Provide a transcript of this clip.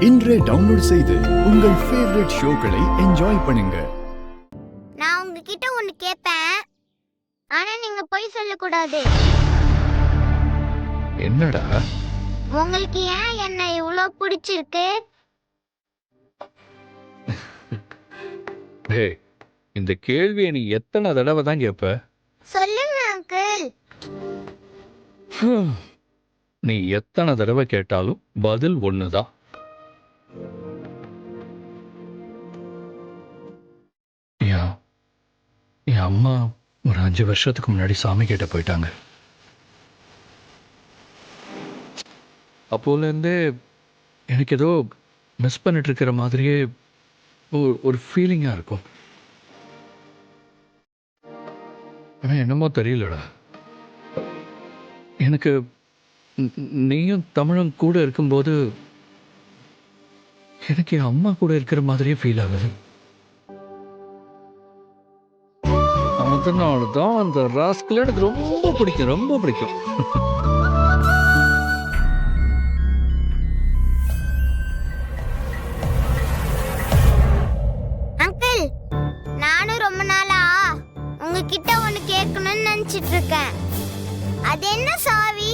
இன்றே டவுன்லோட் செய்து உங்கள் ஃபேவரட் ஷோக்களை என்ஜாய் பண்ணுங்க. நான் உங்ககிட்ட ஒன்னு கேட்பேன், ஆனா நீங்க போய் சொல்லக்கூடாது. என்னடா? உங்களுக்கு ஏன் என்ன இவ்ளோ பிடிச்சிருக்கு? டேய், இந்த கேள்வியை நீ எத்தனை தடவை தான் கேட்ப? சொல்லுங்க அங்கிள். நீ எத்தனை தடவை கேட்டாலும் பதில் ஒண்ணுதான். என் அம்மா ஒரு 5 வருஷத்துக்கு முன்னாடி சாமி கிட்ட போயிட்டாங்க. அப்போலேருந்தே எனக்கு ஏதோ மிஸ் பண்ணிட்டு இருக்கிற மாதிரியே ஒரு ஃபீலிங்காக இருக்கும். ஆனால் என்னமோ தெரியலடா, எனக்கு நீயும் தமிழும் கூட இருக்கும்போது எனக்கு என் அம்மா கூட இருக்கிற மாதிரியே ஃபீல் ஆகுது. அதனால தான் அந்த ராஸ்கல் எனக்கு ரொம்ப பிடிக்கும், ரொம்ப பிடிக்கும். அங்கிள், நானும் ரொம்ப நாளா உங்ககிட்ட ஒன்னு கேட்கணும்னு நினைச்சிட்டு இருக்கேன். அது என்ன சாவி?